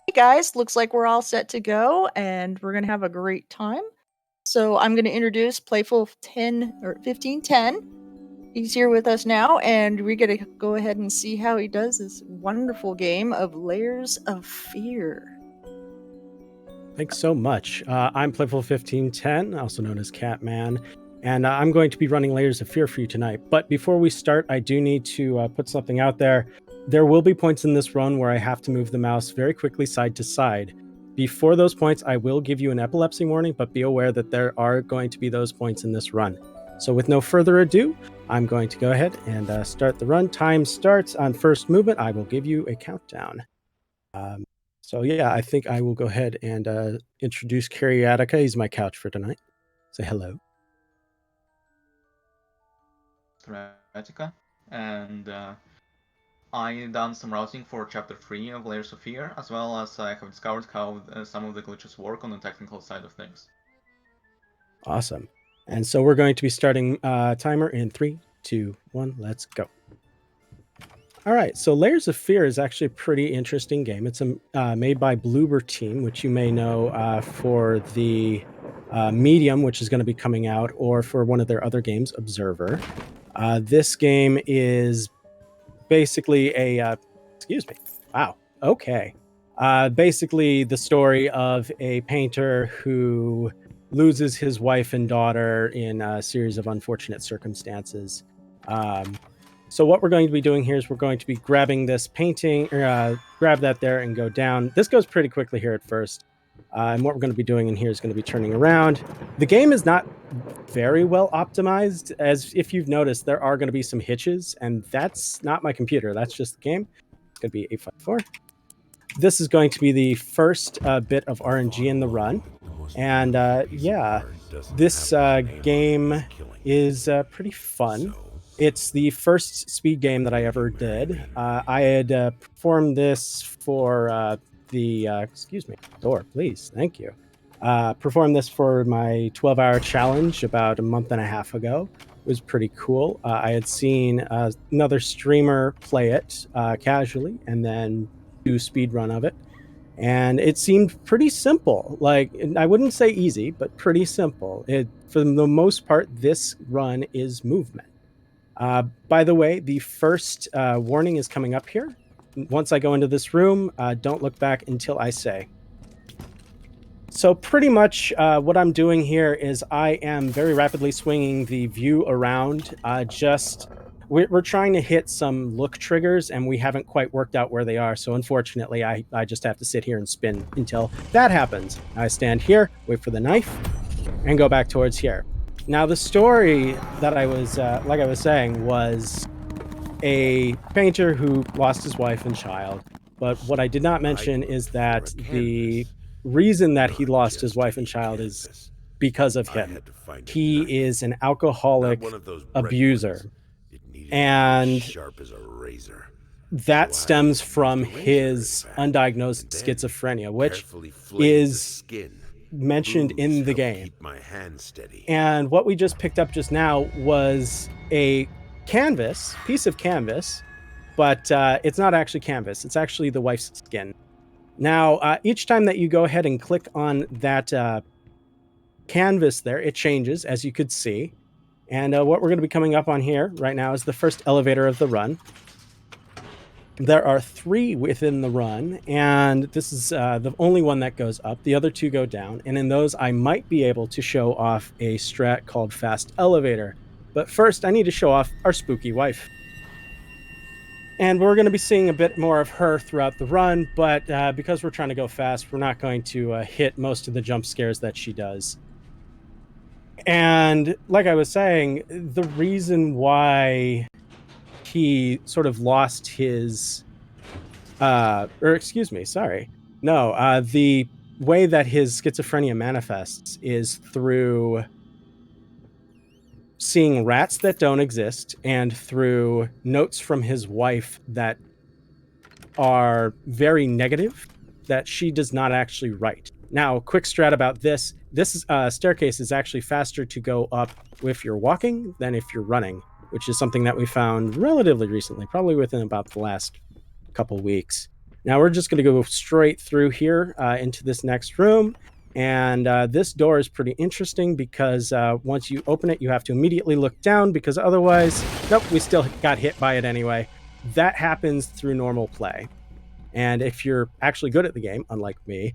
Hey guys, looks like we're all set to go and we're going to have a great time. So I'm going to introduce Playful1510. He's here with us now and we're going to go ahead and see how he does this wonderful game of Layers of Fear. Thanks so much. I'm Playful1510, also known as Catman, and I'm going to be running Layers of Fear for you tonight. But before we start, I do need to put something out there. There will be points in this run where I have to move the mouse very quickly side to side. Before those points, I will give you an epilepsy warning, but be aware that there are going to be those points in this run. So with no further ado, I'm going to go ahead and start the run. Time starts on first movement. I will give you a countdown. So yeah, I think I will go ahead and introduce Carrie Attica. He's my couch for tonight. Say hello. Attica, and I've done some routing for Chapter 3 of Layers of Fear, as well as I have discovered how some of the glitches work on the technical side of things. Awesome. And so we're going to be starting timer in 3, 2, 1. Let's go. All right, so Layers of Fear is actually a pretty interesting game. It's made by Bloober Team, which you may know for the Medium, which is going to be coming out, or for one of their other games, Observer. This game is basically a... excuse me. Wow. Okay. Basically the story of a painter who loses his wife and daughter in a series of unfortunate circumstances. So what we're going to be doing here is we're going to be grabbing this painting, grab that there and go down. This goes pretty quickly here at first. And what we're going to be doing in here is going to be turning around. The game is not very well optimized. As if you've noticed, there are going to be some hitches, and that's not my computer. That's just the game. It's going to be 854. This is going to be the first bit of RNG in the run. And yeah, this game is pretty fun. It's the first speed game that I ever did. I had performed this for excuse me, door, please, thank you. Performed this for my 12-hour challenge about a month and a half ago. It was pretty cool. I had seen another streamer play it casually and then do a speed run of it. And it seemed pretty simple. Like, I wouldn't say easy, but pretty simple. For the most part, this run is movement. By the way, the first warning is coming up here. Once I go into this room, don't look back until I say. So pretty much what I'm doing here is I am very rapidly swinging the view around. We're trying to hit some look triggers, and we haven't quite worked out where they are. So unfortunately, I just have to sit here and spin until that happens. I stand here, wait for the knife, and go back towards here. Now, the story that I was, like I was saying, was a painter who lost his wife and child. But what I did not mention is that the reason that he lost his wife and child is because of him. He is an alcoholic abuser. And that stems from his undiagnosed schizophrenia, which is mentioned in the game. And what we just picked up just now was a piece of canvas, but it's not actually canvas. It's actually the wife's skin. Now, each time that you go ahead and click on that canvas there, it changes, as you could see. And what we're going to be coming up on here right now is the first elevator of the run. There are 3 within the run, and this is the only one that goes up. The other 2 go down, and in those, I might be able to show off a strat called Fast Elevator. But first, I need to show off our spooky wife. And we're going to be seeing a bit more of her throughout the run, but because we're trying to go fast, we're not going to hit most of the jump scares that she does. And like I was saying, the reason why he sort of lost his the way that his schizophrenia manifests is through seeing rats that don't exist and through notes from his wife that are very negative that she does not actually write. Now, quick strat about this. This staircase is actually faster to go up if you're walking than if you're running, which is something that we found relatively recently, probably within about the last couple weeks. Now we're just going to go straight through here into this next room. And this door is pretty interesting because once you open it, you have to immediately look down because otherwise, nope, we still got hit by it anyway. That happens through normal play. And if you're actually good at the game, unlike me,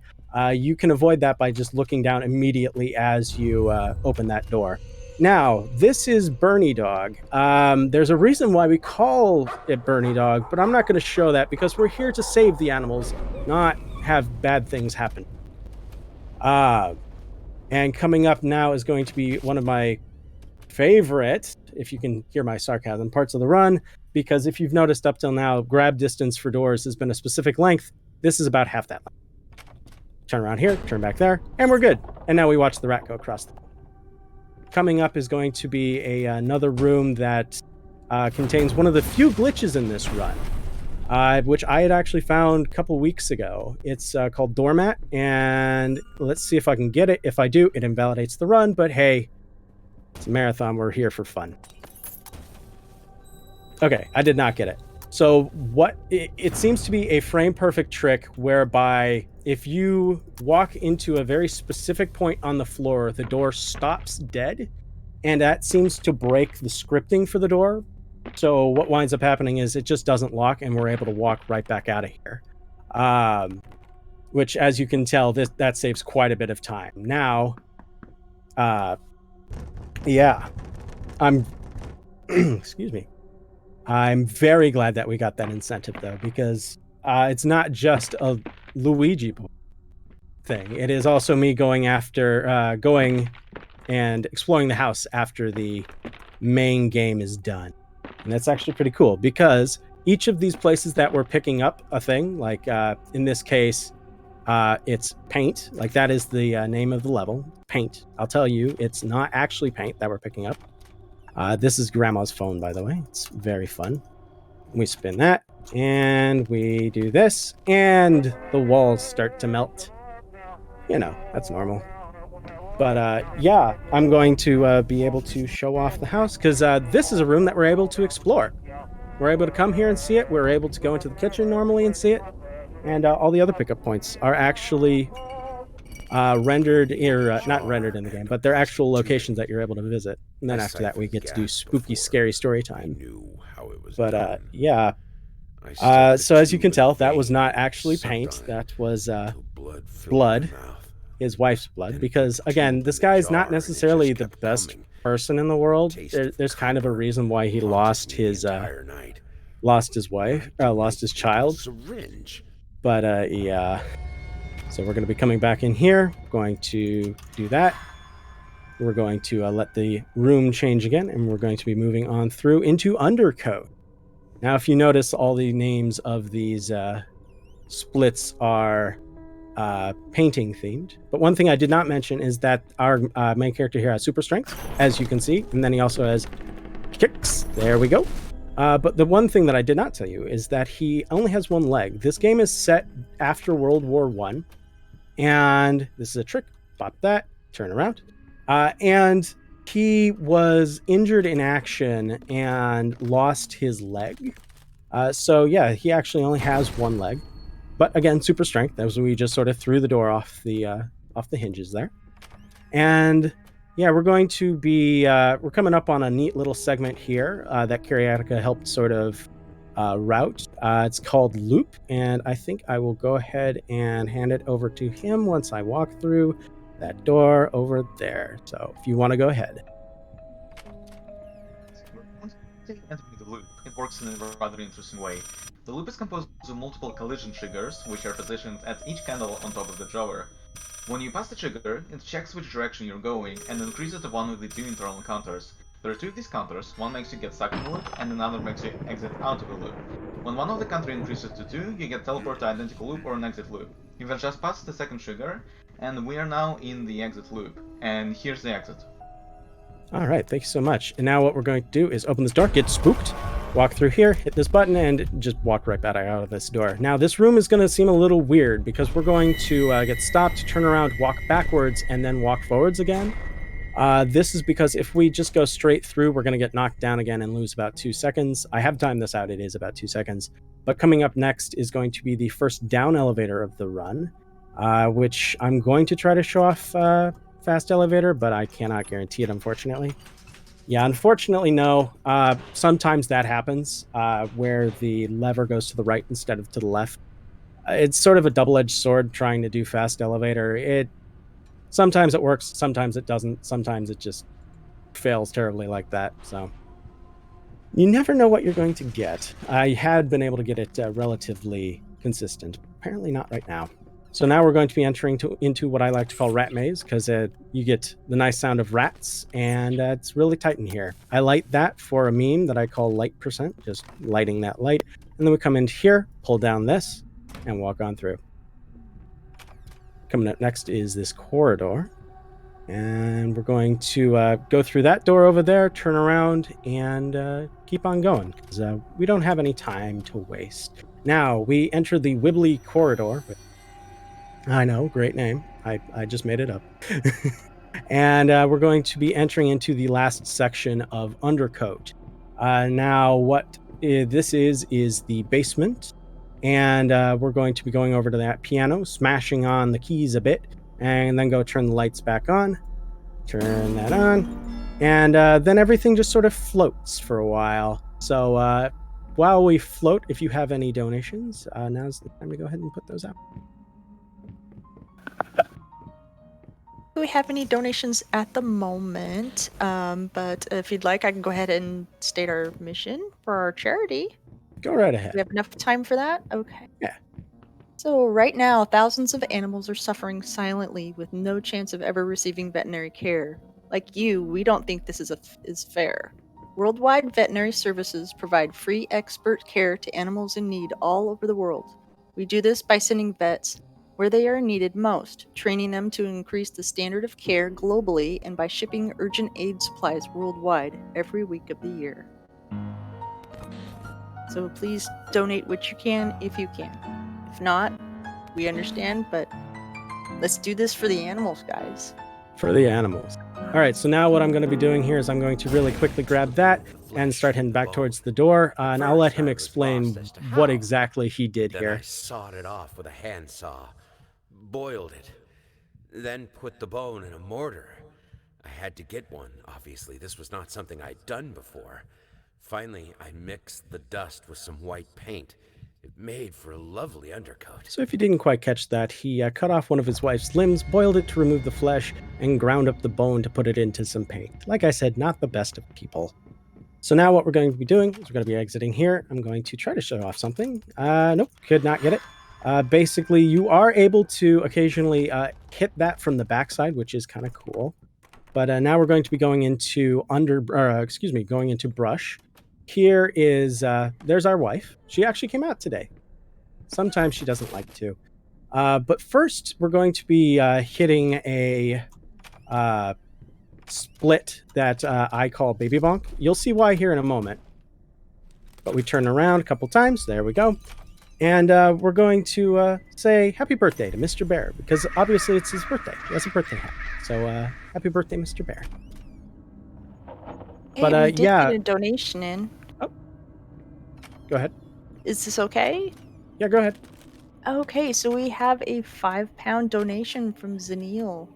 you can avoid that by just looking down immediately as you open that door. Now, this is Bernie Dog. There's a reason why we call it Bernie Dog, but I'm not going to show that because we're here to save the animals, not have bad things happen. And coming up now is going to be one of my favorite, if you can hear my sarcasm, parts of the run, because if you've noticed up till now, grab distance for doors has been a specific length. This is about half that length. Turn around here, turn back there, and we're good. And now we watch the rat go across. Coming up is going to be another room that contains one of the few glitches in this run, which I had actually found a couple weeks ago. It's called Doormat, and let's see if I can get it. If I do, it invalidates the run, but hey, it's a marathon. We're here for fun. Okay, I did not get it. So it seems to be a frame-perfect trick whereby if you walk into a very specific point on the floor, the door stops dead, and that seems to break the scripting for the door. So what winds up happening is it just doesn't lock, and we're able to walk right back out of here. Which, as you can tell, that saves quite a bit of time. Now, yeah, excuse me. I'm very glad that we got that incentive, though, because it's not just a Luigi thing. It is also me going and exploring the house after the main game is done. And that's actually pretty cool because each of these places that we're picking up a thing, like in this case, it's paint. Like that is the name of the level, paint. I'll tell you, it's not actually paint that we're picking up. This is Grandma's phone, by the way. It's very fun. We spin that, and we do this, and the walls start to melt. You know, that's normal. But yeah, I'm going to be able to show off the house, because this is a room that we're able to explore. We're able to come here and see it. We're able to go into the kitchen normally and see it. And all the other pickup points are actually rendered, or not rendered in the game, but they're actual locations that you're able to visit. And then after that, we get to do spooky, scary story time. But yeah. So as you can tell, that was not actually paint. That was blood, his wife's blood. Because again, this guy is not necessarily the best person in the world. There's kind of a reason why he lost his wife, lost his child. But yeah. So we're going to be coming back in here, going to do that. We're going to let the room change again, and we're going to be moving on through into Undercoat. Now, if you notice, all the names of these splits are painting themed. But one thing I did not mention is that our main character here has super strength, as you can see, and then he also has kicks. There we go. But the one thing that I did not tell you is that he only has one leg. This game is set after World War I. And this is a trick. Pop that, turn around. And he was injured in action and lost his leg. So yeah, he actually only has one leg. But again, super strength. That was when we just sort of threw the door off the hinges there. And yeah, we're going to be we're coming up on a neat little segment here that Kariatica helped sort of route. It's called Loop, and I think I will go ahead and hand it over to him once I walk through that door over there. So if you want to go ahead. Entering the loop, it works in a rather interesting way. The loop is composed of multiple collision triggers, which are positioned at each candle on top of the drawer. When you pass the trigger, it checks which direction you're going and increases to one of the two internal counters. There are two of these counters, one makes you get stuck in the loop and another makes you exit out of the loop. When one of the counters increases to 2, you get teleported to identical loop or an exit loop. You've just passed the second trigger, and we are now in the exit loop. And here's the exit. All right, thank you so much. And now what we're going to do is open this door, get spooked, walk through here, hit this button, and just walk right back out of this door. Now, this room is going to seem a little weird because we're going to get stopped, turn around, walk backwards, and then walk forwards again. This is because if we just go straight through, we're going to get knocked down again and lose about 2 seconds. I have timed this out. It is about 2 seconds. But coming up next is going to be the first down elevator of the run, which I'm going to try to show off fast elevator, but I cannot guarantee it, unfortunately. Yeah, unfortunately, no. Sometimes that happens where the lever goes to the right instead of to the left. It's sort of a double-edged sword trying to do fast elevator. Sometimes it works, sometimes it doesn't, sometimes it just fails terribly like that. So you never know what you're going to get. I had been able to get it relatively consistent. Apparently not right now. So now we're going to be entering into what I like to call rat maze, because you get the nice sound of rats, and it's really tight in here. I light that for a meme that I call light percent, just lighting that light. And then we come into here, pull down this, and walk on through. Coming up next is this corridor. And we're going to go through that door over there, turn around, and keep on going, because we don't have any time to waste. Now, we enter the Wibbly Corridor. I know, great name. I just made it up. And we're going to be entering into the last section of Undercoat. Now, what this is the basement. And we're going to be going over to that piano, smashing on the keys a bit, and then go turn the lights back on, turn that on, and then everything just sort of floats for a while. So while we float, if you have any donations, now's the time to go ahead and put those out. Do we have any donations at the moment? But if you'd like, I can go ahead and state our mission for our charity. Go right Do ahead. we have enough time for that? Okay. Yeah. So right now, thousands of animals are suffering silently with no chance of ever receiving veterinary care. Like you, we don't think this is fair. Worldwide Veterinary Services provide free expert care to animals in need all over the world. We do this by sending vets where they are needed most, training them to increase the standard of care globally, and by shipping urgent aid supplies worldwide every week of the year. So please donate what you can if you can. If not, we understand, but let's do this for the animals, guys. For the animals. All right, so now what I'm going to be doing here is I'm going to really quickly grab that and start heading back towards the door, and I'll let him explain what exactly he did Then here. I sawed it off with a handsaw, boiled it, then put the bone in a mortar. I had to get one, obviously. This was not something I'd done before. Finally, I mixed the dust with some white paint. It made for a lovely undercoat. So if you didn't quite catch that, he cut off one of his wife's limbs, boiled it to remove the flesh, and ground up the bone to put it into some paint. Like I said, not the best of people. So now what we're going to be doing is we're going to be exiting here. I'm going to try to show off something. Nope, could not get it. Basically, you are able to occasionally hit that from the backside, which is kind of cool. But now we're going to be going into going into brush. Here is, there's our wife. She actually came out today. Sometimes she doesn't like to. But first, we're going to be hitting a split that I call baby bonk. You'll see why here in a moment. But we turn around a couple times. There we go. And we're going to say happy birthday to Mr. Bear, because obviously it's his birthday. He has a birthday hat. So happy birthday, Mr. Bear. Hey, But, we did yeah. get a donation in. Oh. Go ahead. Is this okay? Yeah, go ahead. Okay, so we have a £5 donation from Zanil.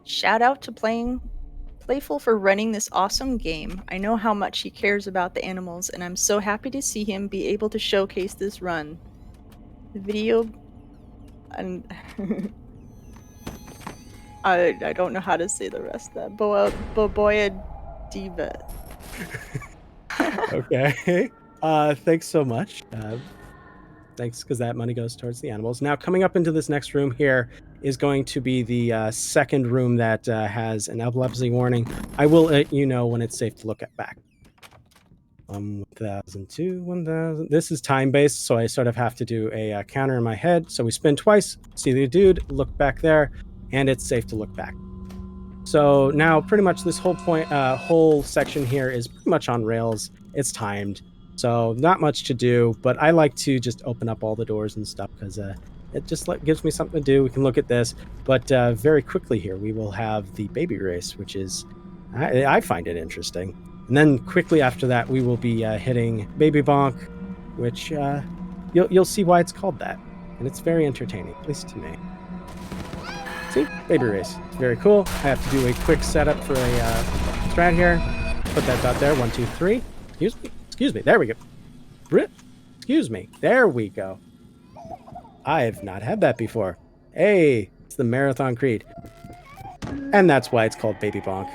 Shout out to Playful for running this awesome game. I know how much he cares about the animals, and I'm so happy to see him be able to showcase this run. The video... and I don't know how to say the rest of that. Boboya Diva. Okay. Thanks so much. Thanks, because that money goes towards the animals. Now, coming up into this next room here is going to be the second room that has an epilepsy warning. I will let you know when it's safe to look at back. 1002, 1000. This is time-based, so I sort of have to do a counter in my head. So we spin twice, see the dude, look back there, and it's safe to look back. So now pretty much this whole section here is pretty much on rails. It's timed. So not much to do, but I like to just open up all the doors and stuff because it just gives me something to do. We can look at this, but very quickly here we will have the baby race, which is, I find it interesting. And then quickly after that, we will be hitting Baby Bonk, which you'll see why it's called that, and it's very entertaining, at least to me. See, baby race. It's very cool. I have to do a quick setup for a strat here. Put that dot there. 1, 2, 3. Excuse me. There we go. Excuse me. There we go. I've not had that before. Hey, it's the Marathon Creed. And that's why it's called Baby Bonk.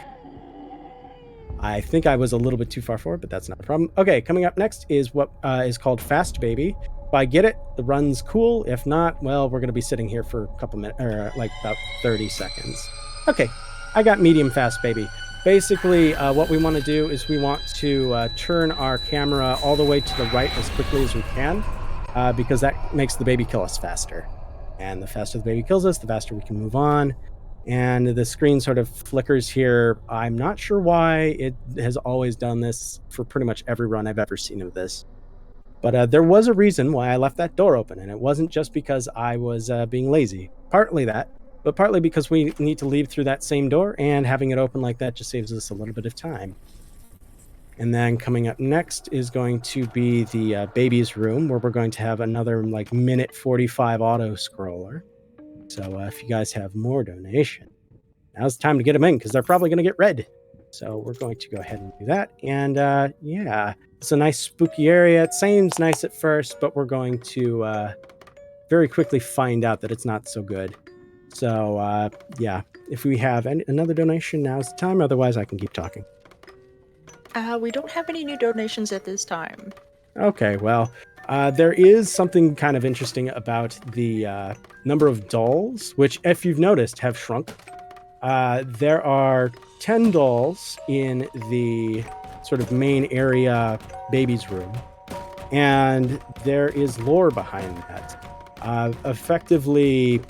I think I was a little bit too far forward, but that's not a problem. Okay, coming up next is what is called Fast Baby. If I get it, the run's cool. If not, well, we're going to be sitting here for a couple minutes, or like about 30 seconds. Okay, I got Medium Fast Baby. Basically, what we want to do is we want to turn our camera all the way to the right as quickly as we can, because that makes the baby kill us faster. And the faster the baby kills us, the faster we can move on. And the screen sort of flickers here. I'm not sure why it has always done this for pretty much every run I've ever seen of this. But there was a reason why I left that door open, and it wasn't just because I was being lazy. Partly that, but partly because we need to leave through that same door, and having it open like that just saves us a little bit of time. And then coming up next is going to be the baby's room, where we're going to have another like minute 45 auto scroller. So if you guys have more donation, now's the time to get them in, because they're probably going to get read. So we're going to go ahead and do that. And yeah, it's a nice spooky area. It seems nice at first, but we're going to very quickly find out that it's not so good. So yeah, if we have another donation, now's the time. Otherwise, I can keep talking. We don't have any new donations at this time. Okay, well, there is something kind of interesting about the number of dolls, which, if you've noticed, have shrunk. There are 10 dolls in the sort of main area baby's room, and there is lore behind that. Effectively,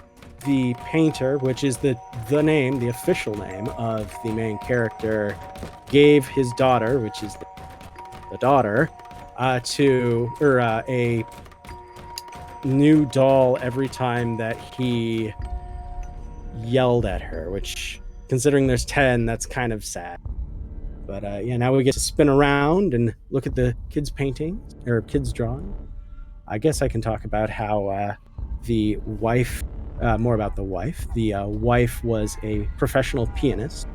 the painter, which is the name, the official name of the main character, gave his daughter, which is the daughter, a new doll every time that he yelled at her, which, considering there's 10, that's kind of sad. But yeah, now we get to spin around and look at the kids' painting, or kids' drawing. I guess I can talk about how the wife, more about the wife. The wife was a professional pianist.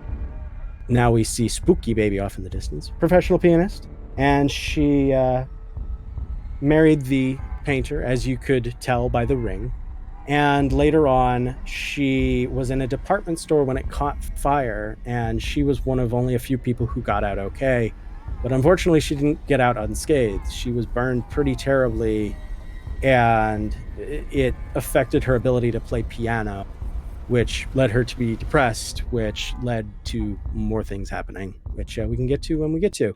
Now we see Spooky Baby off in the distance. Professional pianist. And she married the painter, as you could tell by the ring. And later on, she was in a department store when it caught fire, and she was one of only a few people who got out okay. But unfortunately, she didn't get out unscathed. She was burned pretty terribly, and it affected her ability to play piano, which led her to be depressed, which led to more things happening, which we can get to when we get to.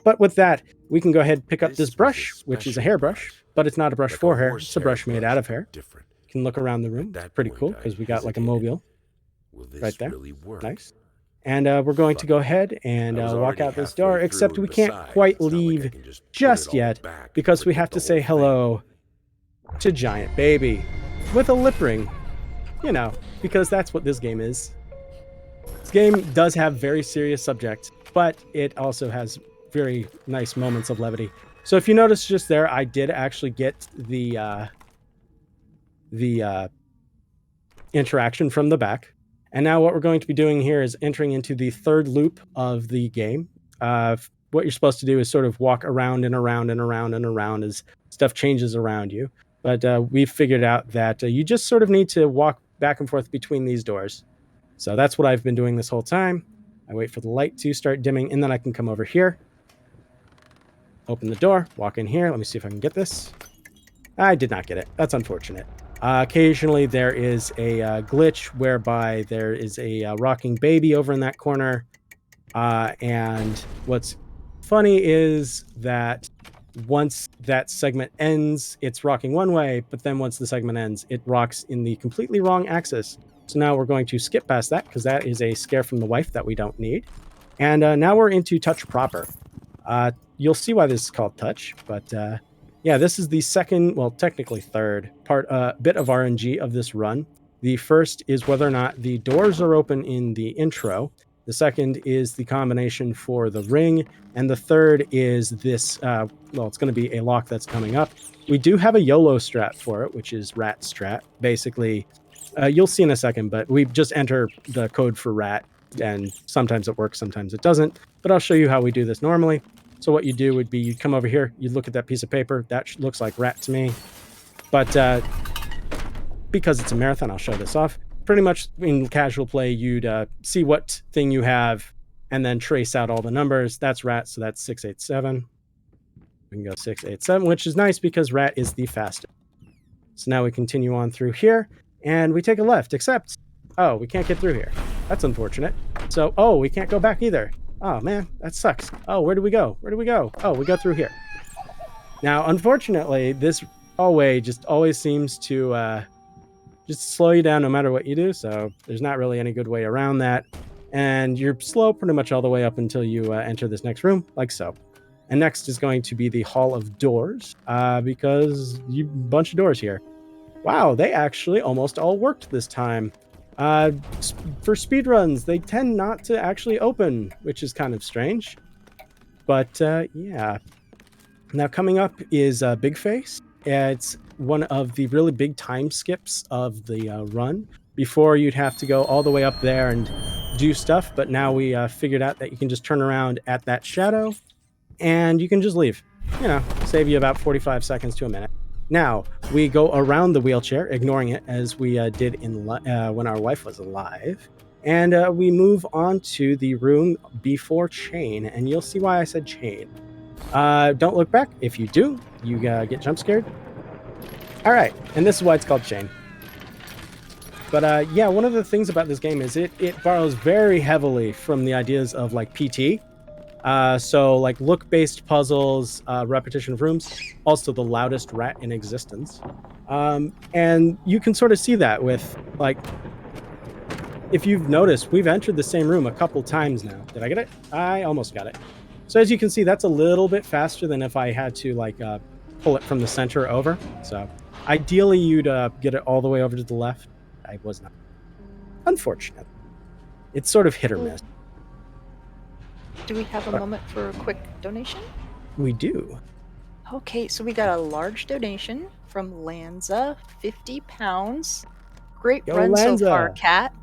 But with that, we can go ahead and pick up this brush, which is a hairbrush, but it's not a brush for hair. It's a brush made out of hair. Different. You can look around the room. It's pretty cool because we got like a mobile right there. Nice. And we're going to go ahead and walk out this door, except we can't quite leave just yet because we have to say hello to Giant Baby with a lip ring, you know, because that's what this game is. This game does have very serious subjects, but it also has very nice moments of levity. So if you notice just there, I did actually get the interaction from the back. And now what we're going to be doing here is entering into the third loop of the game. What you're supposed to do is sort of walk around and around and around and around as stuff changes around you. But we've figured out that you just sort of need to walk back and forth between these doors. So that's what I've been doing this whole time. I wait for the light to start dimming, and then I can come over here. Open the door, walk in here. Let me see if I can get this. I did not get it. That's unfortunate. Occasionally there is a glitch whereby there is a rocking baby over in that corner. And what's funny is that once that segment ends, it's rocking one way, but then once the segment ends, it rocks in the completely wrong axis. So now we're going to skip past that because that is a scare from the wife that we don't need. And now we're into touch proper. You'll see why this is called touch, but yeah, this is the second, well, technically third part, bit of RNG of this run. The first is whether or not the doors are open in the intro, The second is the combination for the ring. And the third is this, well, it's going to be a lock that's coming up. We do have a YOLO strat for it, which is rat strat. Basically, you'll see in a second, but we just enter the code for rat, and sometimes it works, sometimes it doesn't. But I'll show you how we do this normally. So what you do would be you come over here, you look at that piece of paper. That looks like rat to me. But because it's a marathon, I'll show this off. Pretty much in casual play, you'd see what thing you have and then trace out all the numbers. That's rat, so that's 687. We can go 687, which is nice because rat is the fastest. So now we continue on through here, and we take a left, except, oh, we can't get through here. That's unfortunate. So, oh, we can't go back either. Oh, man, that sucks. Oh, where do we go? Where do we go? Oh, we go through here. Now, unfortunately, this hallway just always seems to just slow you down no matter what you do, so there's not really any good way around that. And you're slow pretty much all the way up until you enter this next room, like so. And next is going to be the Hall of Doors, because you bunch of doors here. Wow, they actually almost all worked this time. For speedruns, they tend not to actually open, which is kind of strange. But yeah. Now coming up is Big Face. It's one of the really big time skips of the run. Before you'd have to go all the way up there and do stuff, but now we figured out that you can just turn around at that shadow and you can just leave. You know, save you about 45 seconds to a minute. Now, we go around the wheelchair, ignoring it as we did in when our wife was alive. And we move on to the room before chain, and you'll see why I said chain. Don't look back. If you do, you get jump scared. All right, and this is why it's called chain. But yeah, one of the things about this game is it borrows very heavily from the ideas of like PT. So like look-based puzzles, repetition of rooms, also the loudest rat in existence. And you can sort of see that with like, if you've noticed, we've entered the same room a couple times now. Did I get it? I almost got it. So as you can see, that's a little bit faster than if I had to like pull it from the center over. So ideally you'd get it all the way over to the left. I was not. Unfortunate. It's sort of hit or miss. Do we have a moment for a quick donation? We do. Okay, so we got a large donation from Lanza, 50 pounds. Great Yo, run Lanza. so far, Cat.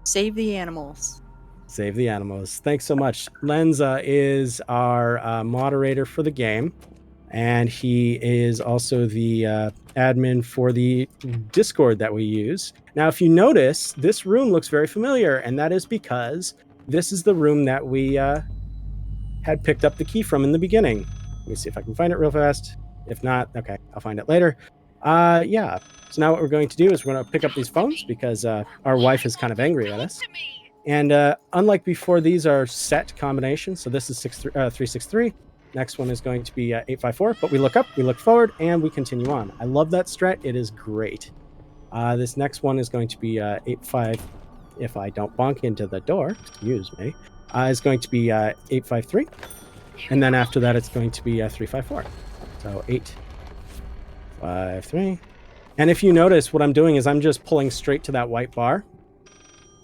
Save the animals. Save the animals. Thanks so much. Lenza is our moderator for the game, and he is also the admin for the Discord that we use. Now, if you notice, this room looks very familiar, and that is because this is the room that we had picked up the key from in the beginning. Let me see if I can find it real fast. If not, okay, I'll find it later. Yeah, so now what we're going to do is we're going to pick up these phones because our wife is kind of angry at us. And unlike before, these are set combinations. So this is 363. Next one is going to be 854. But we look up, we look forward, and we continue on. I love that strat. It is great. This next one is going to be 85. If I don't bonk into the door, excuse me, is going to be 853. And then after that, it's going to be 354. So 853. And if you notice, what I'm doing is I'm just pulling straight to that white bar.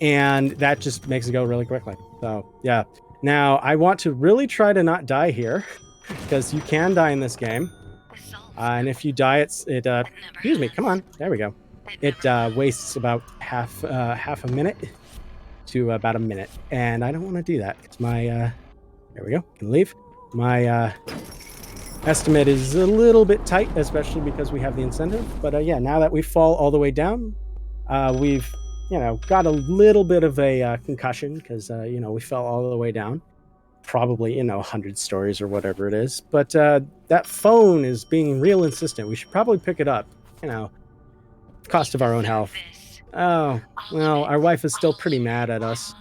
And that just makes it go really quickly. So, yeah. Now, I want to really try to not die here, because you can die in this game. And if you die, excuse me, come on. There we go. It wastes about half a minute to about a minute. And I don't want to do that. It's my, there we go. Can leave. My estimate is a little bit tight, especially because we have the incentive. But yeah, now that we fall all the way down, we've got a little bit of a concussion because, we fell all the way down. Probably, 100 stories or whatever it is. But that phone is being real insistent. We should probably pick it up. Cost of our own health. Oh, well, our wife is still pretty mad at us.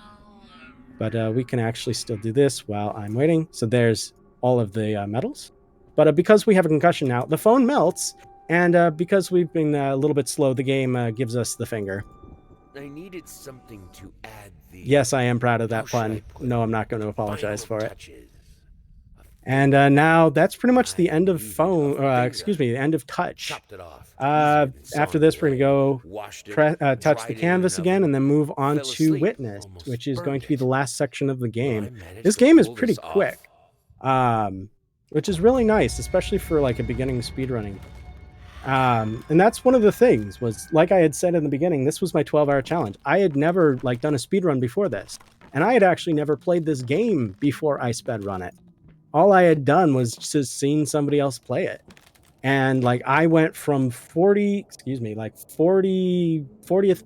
But we can actually still do this while I'm waiting. So there's all of the medals. But because we have a concussion now, the phone melts. And because we've been a little bit slow, the game gives us the finger. I needed something to add the... Yes, I am proud of that pun. No, I'm not going to apologize for it. And now that's pretty much the end of phone. The end of touch. Chopped it off. Easier than After sawing this, we're away. going to go Washed it, touch dried the it in canvas an again, oven, and then move on fell to asleep, Witness, almost which is going burned to be the it. last section of the game. Well, I managed This to game is pull pretty this off. quick, which is really nice, especially for like a beginning speedrunning. And that's one of the things was, like I had said in the beginning, this was my 12-hour challenge. I had never like done a speedrun before this, and I had actually never played this game before I sped run it. All I had done was just seen somebody else play it. And like I went from 40th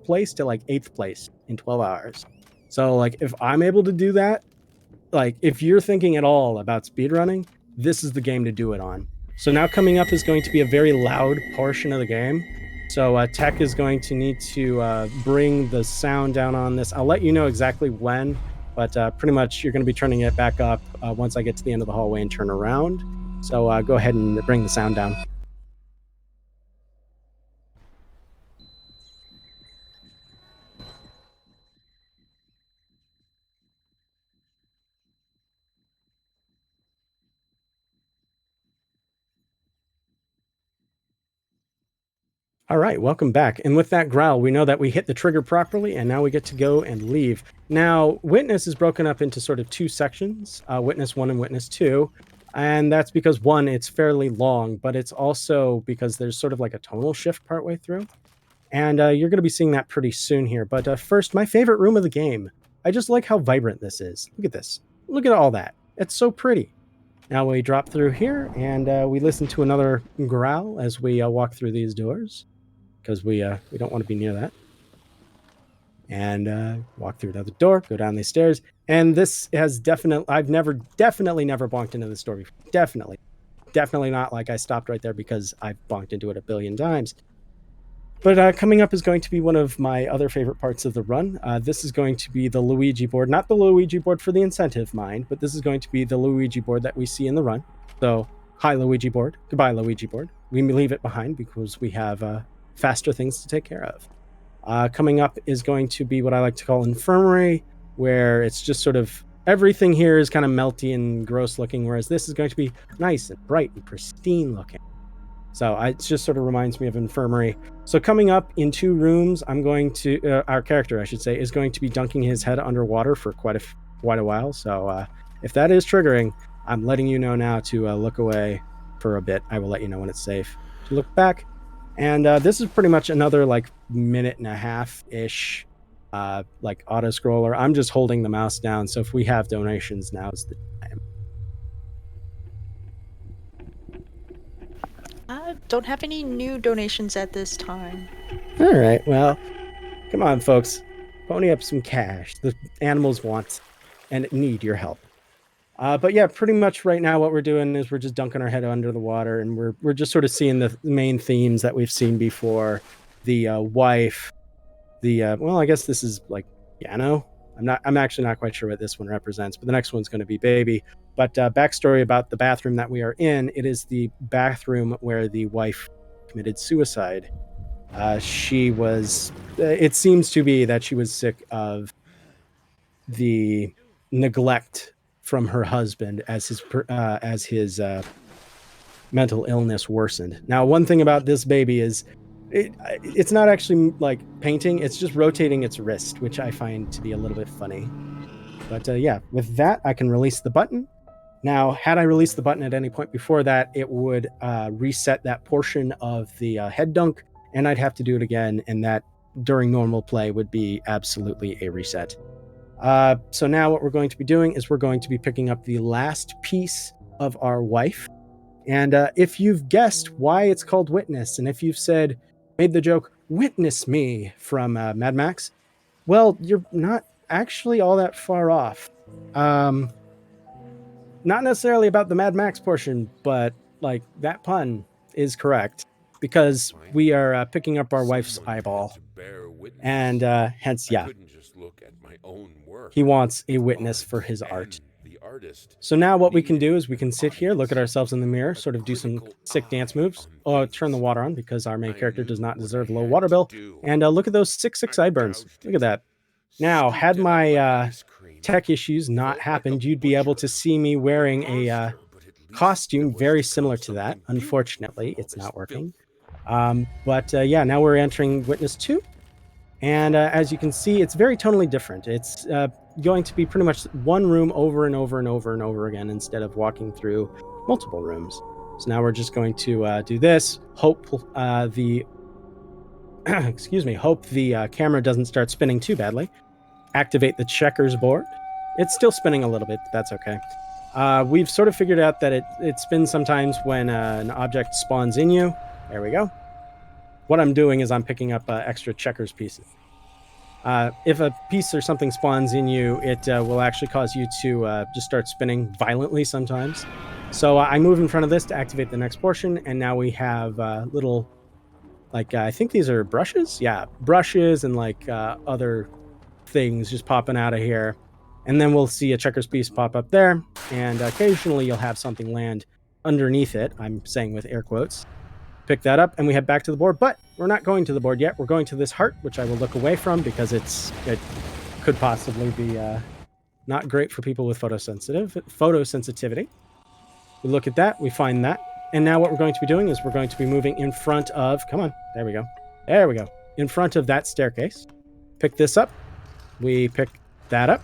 place to like 8th place in 12 hours. So like if I'm able to do that, like if you're thinking at all about speedrunning, this is the game to do it on. So now coming up is going to be a very loud portion of the game. So Tech is going to need to bring the sound down on this. I'll let you know exactly when, but pretty much you're going to be turning it back up once I get to the end of the hallway and turn around. So go ahead and bring the sound down. All right, welcome back. And with that growl, we know that we hit the trigger properly, and now we get to go and leave. Now, Witness is broken up into sort of two sections, Witness 1 and Witness 2. And that's because, one, it's fairly long, but it's also because there's sort of like a tonal shift partway through. And you're going to be seeing that pretty soon here. But first, my favorite room of the game. I just like how vibrant this is. Look at this. Look at all that. It's so pretty. Now we drop through here, and we listen to another growl as we walk through these doors, because we don't want to be near that. And walk through another door, go down these stairs, and this has I've definitely never bonked into this door before. Definitely not like I stopped right there because I've bonked into it a billion times. But coming up is going to be one of my other favorite parts of the run. This is going to be the Luigi board, not the Luigi board for the incentive, mind, but this is going to be the Luigi board that we see in the run. So, hi Luigi board, goodbye Luigi board. We leave it behind because we have faster things to take care of. Coming up is going to be what I like to call infirmary, where it's just sort of everything here is kind of melty and gross looking, whereas this is going to be nice and bright and pristine looking. So it just sort of reminds me of infirmary. So coming up in 2 rooms, I'm going to our character, I should say, is going to be dunking his head underwater for quite a while. So if that is triggering, I'm letting you know now to look away for a bit. I will let you know when it's safe to look back. And this is pretty much another like minute and a half ish like auto scroller. I'm just holding the mouse down. So if we have donations, now's the time. I don't have any new donations at this time. All right, well, come on, folks. Pony up some cash. The animals want and need your help. But yeah, pretty much right now what we're doing is we're just dunking our head under the water, and we're just sort of seeing the main themes that we've seen before. The wife, well, I guess this is like piano. I'm actually not quite sure what this one represents, but the next one's going to be baby. But backstory about the bathroom that we are in, it is the bathroom where the wife committed suicide. She was, it seems to be that she was sick of the neglect from her husband as his mental illness worsened. Now, one thing about this baby is it's not actually like painting, it's just rotating its wrist, which I find to be a little bit funny. But yeah, with that, I can release the button. Now, had I released the button at any point before that, it would reset that portion of the head dunk, and I'd have to do it again, and that during normal play would be absolutely a reset. So now what we're going to be doing is we're going to be picking up the last piece of our wife. And if you've guessed why it's called Witness, and if you've made the joke, "Witness me" from Mad Max, well, you're not actually all that far off. Not necessarily about the Mad Max portion, but like that pun is correct, because we are picking up our wife's eyeball. And hence, yeah, he wants a witness for his art. So now what we can do is we can sit here, look at ourselves in the mirror, sort of do some sick dance moves, or turn the water on because our main character does not deserve a low water bill, and look at those six sideburns. Look at that. Now, had my tech issues not happened, you'd be able to see me wearing a costume very similar to that. Unfortunately, it's not working. But now we're entering Witness 2. And as you can see, it's very tonally different. It's going to be pretty much one room over and over and over and over again instead of walking through multiple rooms. So now we're just going to do this. Hope the hope the camera doesn't start spinning too badly. Activate the checkers board. It's still spinning a little bit, but that's okay. We've sort of figured out that it spins sometimes when an object spawns in you. There we go. What I'm doing is I'm picking up extra checkers pieces. If a piece or something spawns in you, it will actually cause you to just start spinning violently sometimes. So I move in front of this to activate the next portion, and now we have little, I think these are brushes? Yeah, brushes and other things just popping out of here. And then we'll see a checkers piece pop up there, and occasionally you'll have something land underneath it. I'm saying with air quotes. Pick that up, and we head back to the board, but we're not going to the board yet. We're going to this heart, which I will look away from because it could possibly be not great for people with photosensitivity. We look at that, we find that, and now what we're going to be doing is we're going to be moving in front of, come on, there we go, in front of that staircase. Pick this up, we pick that up,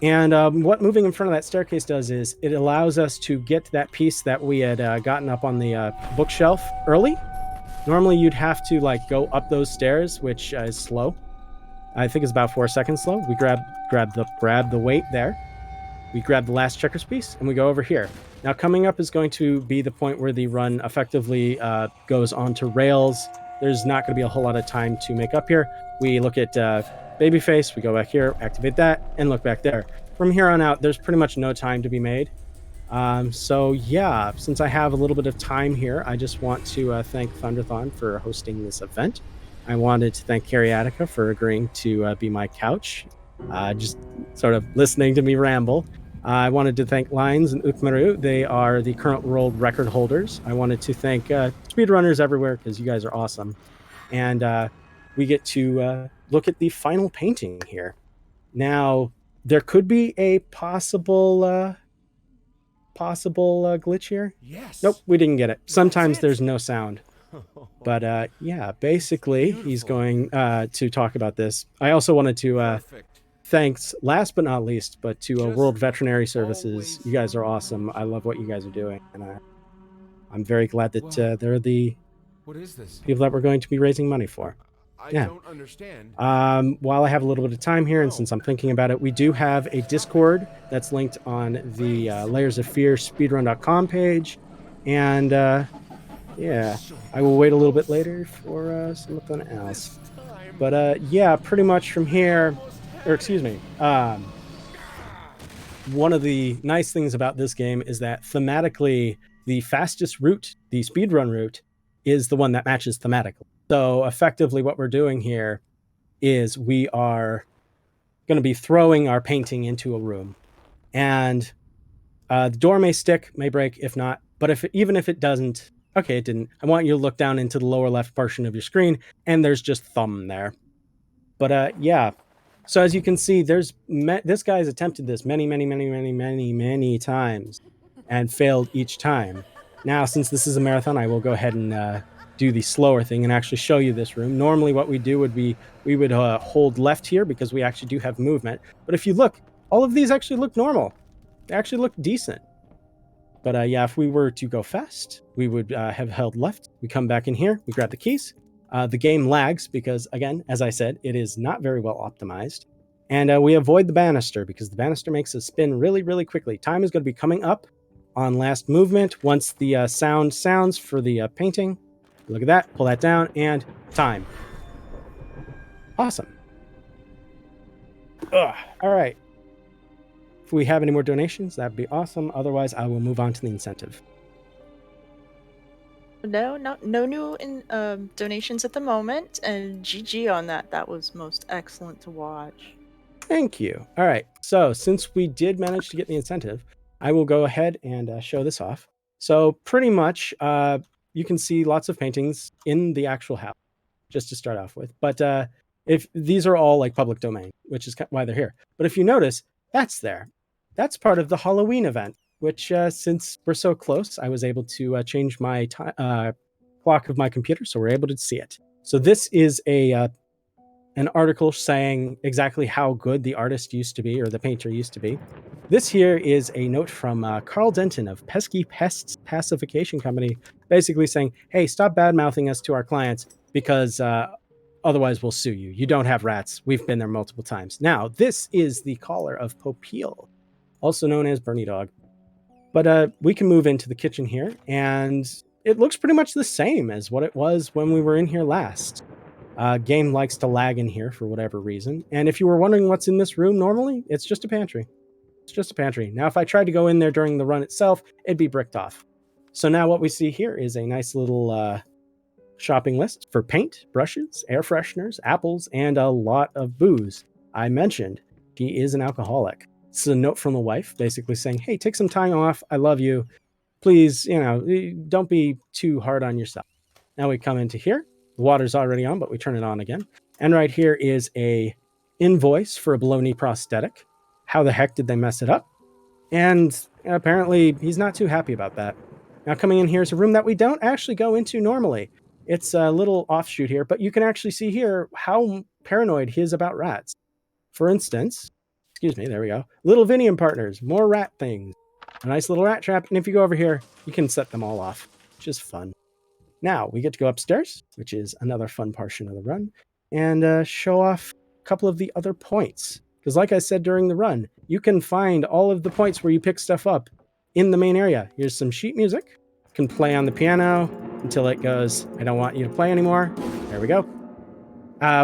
and what moving in front of that staircase does is it allows us to get that piece that we had gotten up on the bookshelf early. Normally you'd have to go up those stairs, which is slow. I think it's about 4 seconds slow. We grab the weight there. We grab the last checkers piece and we go over here. Now coming up is going to be the point where the run effectively goes onto rails. There's not going to be a whole lot of time to make up here. We look at Babyface, we go back here, activate that, and look back there. From here on out, there's pretty much no time to be made. So yeah, since I have a little bit of time here, I just want to thank Thunderthon for hosting this event. I wanted to thank Carrie Attica for agreeing to be my couch, just sort of listening to me ramble. I wanted to thank Lines and Ukmaru. They are the current world record holders. I wanted to thank speedrunners everywhere because you guys are awesome. And we get to look at the final painting here. Now, there could be a possible glitch here. Yes. Nope, we didn't get it. Sometimes there's no sound. But yeah, basically, he's going to talk about this. I also wanted to thanks, last but not least, but to World Veterinary Services. You guys are awesome. I love what you guys are doing. And I'm very glad that they're the people that we're going to be raising money for. I don't understand. While I have a little bit of time here, and since I'm thinking about it, we do have a Discord that's linked on the Layers of Fear speedrun.com page. And yeah, I will wait a little bit later for something else. But yeah, pretty much from here, or excuse me, one of the nice things about this game is that thematically, the fastest route, the speedrun route, is the one that matches thematically. So effectively what we're doing here is we are going to be throwing our painting into a room. And the door may stick, may break, if not. But even if it doesn't, okay, it didn't. I want you to look down into the lower left portion of your screen, and there's just thumb there. But yeah, so as you can see, this guy's attempted this many times and failed each time. Now, since this is a marathon, I will go ahead and do the slower thing and actually show you this room. Normally what we do would be, we would hold left here because we actually do have movement. But if you look, all of these actually look normal. They actually look decent. But yeah, if we were to go fast, we would have held left. We come back in here, we grab the keys. The game lags because, again, as I said, it is not very well optimized. And we avoid the banister because the banister makes us spin really, really quickly. Time is going to be coming up on last movement once the sound sounds for the painting. Look at that, pull that down, and time. Awesome. All right. If we have any more donations, that'd be awesome. Otherwise, I will move on to the incentive. No new donations at the moment, and GG on that. That was most excellent to watch. Thank you. All right. So since we did manage to get the incentive, I will go ahead and show this off. So pretty much, you can see lots of paintings in the actual house, just to start off with. But if these are all like public domain, which is why they're here. But if you notice, that's there. That's part of the Halloween event. which since we're so close, I was able to change my clock of my computer, so we're able to see it. So this is an article saying exactly how good the artist used to be, or the painter used to be. This here is a note from Carl Denton of Pesky Pests Pacification Company, basically saying, hey, stop bad-mouthing us to our clients because otherwise we'll sue you. You don't have rats. We've been there multiple times. Now, this is the collar of Popeil, also known as Bernie Dog. But we can move into the kitchen here, and it looks pretty much the same as what it was when we were in here last. Game likes to lag in here for whatever reason. And if you were wondering what's in this room normally, it's just a pantry. It's just a pantry. Now, if I tried to go in there during the run itself, it'd be bricked off. So now what we see here is a nice little shopping list for paint, brushes, air fresheners, apples, and a lot of booze. I mentioned he is an alcoholic. It's a note from the wife basically saying, hey, take some time off. I love you. Please, don't be too hard on yourself. Now we come into here. The water's already on, but we turn it on again. And right here is a invoice for a below-knee prosthetic. How the heck did they mess it up? And apparently he's not too happy about that. Now coming in here is a room that we don't actually go into normally. It's a little offshoot here, but you can actually see here how paranoid he is about rats. For instance, excuse me, there we go. Little Vinny and Partners, more rat things. A nice little rat trap, and if you go over here, you can set them all off, which is fun. Now, we get to go upstairs, which is another fun portion of the run, and show off a couple of the other points. Because like I said during the run, you can find all of the points where you pick stuff up in the main area. Here's some sheet music. You can play on the piano until it goes, I don't want you to play anymore. There we go.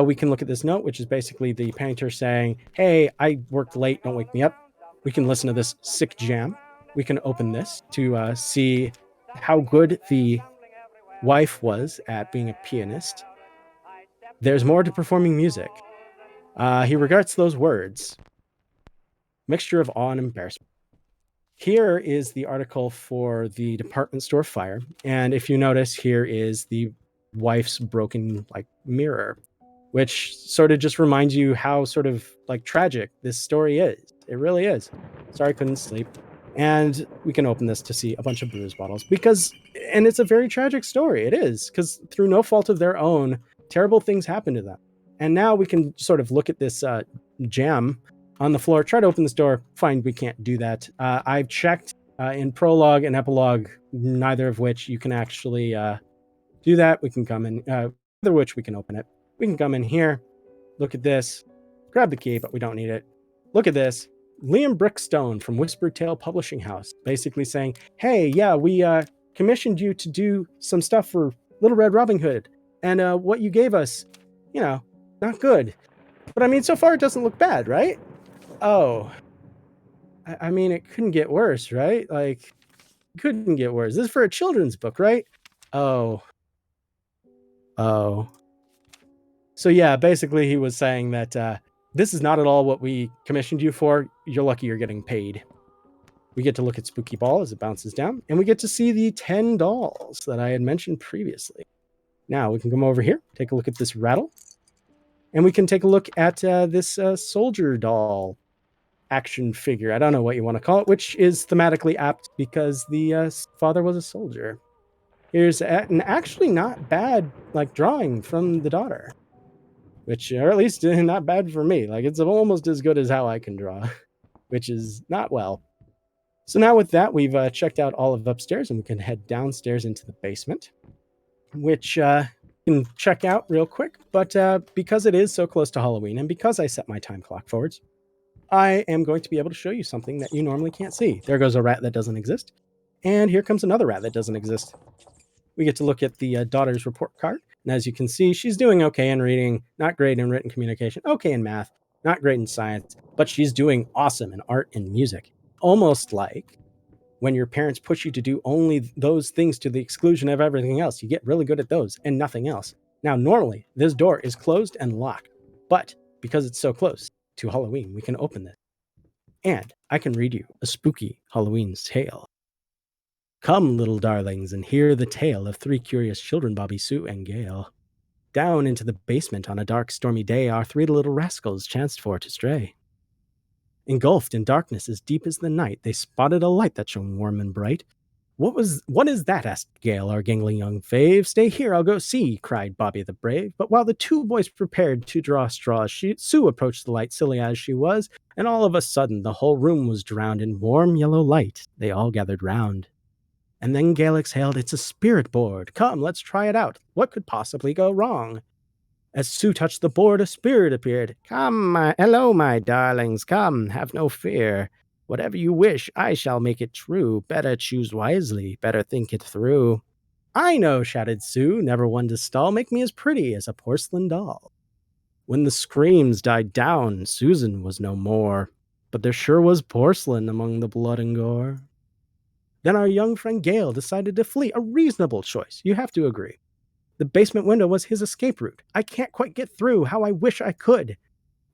We can look at this note, which is basically the painter saying, hey, I worked late, don't wake me up. We can listen to this sick jam. We can open this to see how good the wife was at being a pianist. There's more to performing music. He regards those words. Mixture of awe and embarrassment. Here is the article for the department store fire. And if you notice, here is the wife's broken mirror, which sort of just reminds you how sort of tragic this story is. It really is. Sorry, I couldn't sleep. And we can open this to see a bunch of booze bottles and it's a very tragic story. It is, because through no fault of their own, terrible things happen to them. And now we can sort of look at this jam on the floor, try to open this door. Fine, we can't do that. I've checked in prologue and epilogue, neither of which you can actually do that. We can come in, either which we can open it. We can come in here, look at this, grab the key, but we don't need it. Look at this. Liam Brickstone from Whispered Tale Publishing House, basically saying, hey, yeah, we commissioned you to do some stuff for Little Red Riding Hood, and what you gave us, not good. But I mean, so far it doesn't look bad, right? Oh, I mean, it couldn't get worse, right? Couldn't get worse. This is for a children's book, right? Oh. So yeah, basically he was saying that this is not at all what we commissioned you for. You're lucky you're getting paid. We get to look at Spooky Ball as it bounces down, and we get to see the 10 dolls that I had mentioned previously. Now we can come over here, take a look at this rattle, and we can take a look at this soldier doll action figure. I don't know what you want to call it, which is thematically apt because the father was a soldier. Here's an actually not bad drawing from the daughter, which, or at least not bad for me. It's almost as good as how I can draw, which is not well. So now with that, we've checked out all of upstairs, and we can head downstairs into the basement, which you can check out real quick. But because it is so close to Halloween, and because I set my time clock forwards, I am going to be able to show you something that you normally can't see. There goes a rat that doesn't exist. And here comes another rat that doesn't exist. We get to look at the daughter's report card. And as you can see, she's doing okay in reading, not great in written communication, okay in math, not great in science, but she's doing awesome in art and music. Almost like when your parents push you to do only those things to the exclusion of everything else. You get really good at those and nothing else. Now, normally, this door is closed and locked, but because it's so close to Halloween, we can open this. And I can read you a spooky Halloween's tale. Come, little darlings, and hear the tale of three curious children, Bobby, Sue, and Gail. Down into the basement on a dark, stormy day our three little rascals chanced for to stray. Engulfed in darkness as deep as the night, they spotted a light that shone warm and bright. What is that? Asked Gale, our gangling young fave. Stay here, I'll go see, cried Bobby the brave. But while the two boys prepared to draw straws, Sue approached the light, silly as she was, and all of a sudden the whole room was drowned in warm yellow light. They all gathered round. And then Gale exhaled, it's a spirit board. Come, let's try it out. What could possibly go wrong? As Sue touched the board, a spirit appeared. Come, hello, my darlings, come, have no fear. Whatever you wish, I shall make it true. Better choose wisely, better think it through. I know, shouted Sue, never one to stall. Make me as pretty as a porcelain doll. When the screams died down, Susan was no more, but there sure was porcelain among the blood and gore. Then our young friend Gale decided to flee, a reasonable choice, you have to agree. The basement window was his escape route. I can't quite get through, how I wish I could.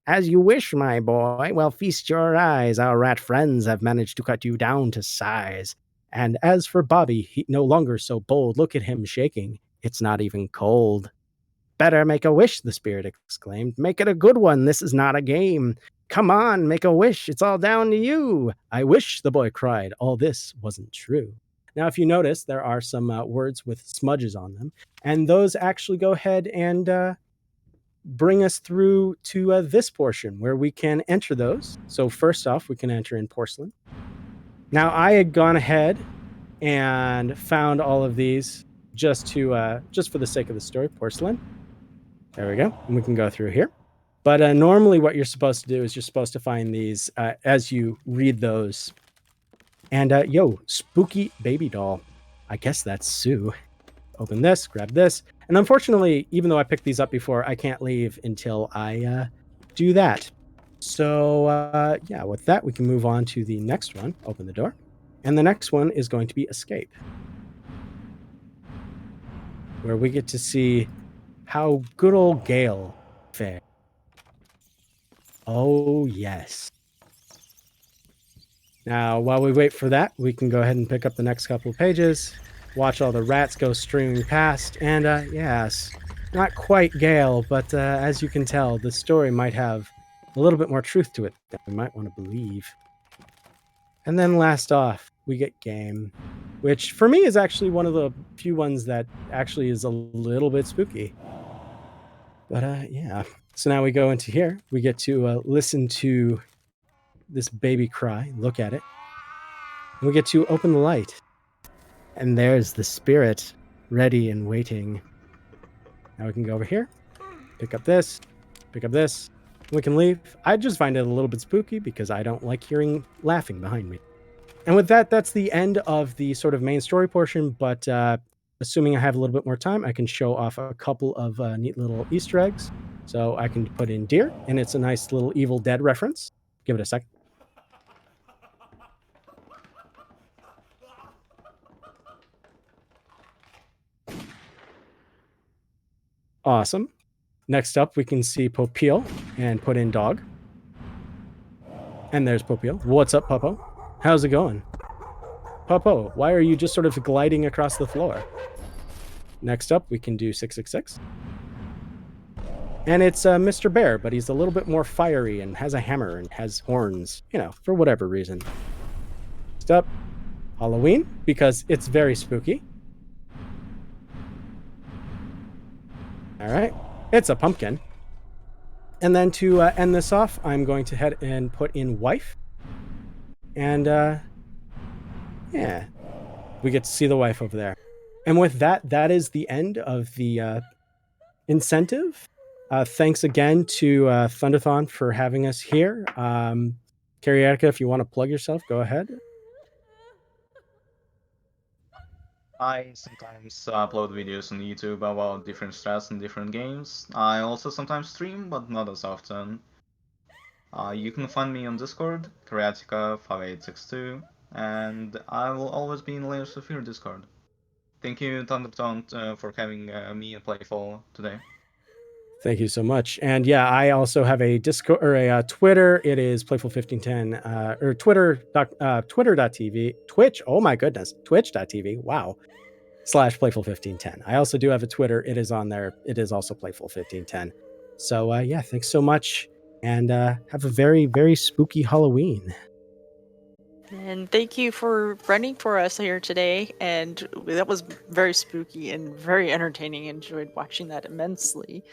As you wish, my boy. Well, feast your eyes. Our rat friends have managed to cut you down to size. And as for Bobby, he no longer so bold. Look at him shaking. It's not even cold. Better make a wish, the spirit exclaimed. Make it a good one. This is not a game. Come on, make a wish. It's all down to you. I wish, the boy cried. All this wasn't true. Now, if you notice, there are some words with smudges on them, and those actually go ahead and bring us through to this portion where we can enter those. So first off, we can enter in porcelain. Now, I had gone ahead and found all of these just for the sake of the story, porcelain. There we go. And we can go through here. But normally what you're supposed to do is you're supposed to find these as you read those. And spooky baby doll. I guess that's Sue. Open this, grab this. And unfortunately, even though I picked these up before, I can't leave until I do that. So with that, we can move on to the next one. Open the door. And the next one is going to be Escape, where we get to see how good old Gale fared. Oh, yes. Now, while we wait for that, we can go ahead and pick up the next couple of pages, watch all the rats go streaming past, and yes, not quite Gale, but as you can tell, the story might have a little bit more truth to it than we might want to believe. And then last off, we get Game, which for me is actually one of the few ones that actually is a little bit spooky. But yeah, so now we go into here, we get to listen to this baby cry, look at it, and we get to open the light. And there's the spirit, ready and waiting. Now we can go over here, pick up this, we can leave. I just find it a little bit spooky because I don't like hearing laughing behind me. And with that, that's the end of the sort of main story portion, but assuming I have a little bit more time, I can show off a couple of neat little Easter eggs. So I can put in deer, and it's a nice little Evil Dead reference. Give it a second. Awesome. Next up, we can see Popeil and put in dog. And there's Popeil. What's up, Popo? How's it going? Popo, why are you just sort of gliding across the floor? Next up, we can do 666. And it's Mr. Bear, but he's a little bit more fiery and has a hammer and has horns, for whatever reason. Next up, Halloween, because it's very spooky. All right, it's a pumpkin. And then to end this off, I'm going to head and put in wife. And yeah, we get to see the wife over there. And with that, that is the end of the incentive. Thanks again to Thunderthon for having us here. Kariatika, if you want to plug yourself, go ahead. I sometimes upload videos on YouTube about different strats and different games. I also sometimes stream, but not as often. You can find me on Discord, Kariatika5862, and I will always be in Layers of Fear Discord. Thank you, Thunderthon, for having me and Playful today. Thank you so much. And yeah, I also have a Discord or a Twitter. It is Playful1510 or Twitter.tv, Twitch. Oh my goodness, Twitch.tv. Wow. /Playful1510. I also do have a Twitter. It is on there. It is also Playful1510. So yeah, thanks so much. and have a very, very spooky Halloween. And thank you for running for us here today. And that was very spooky and very entertaining. Enjoyed watching that immensely.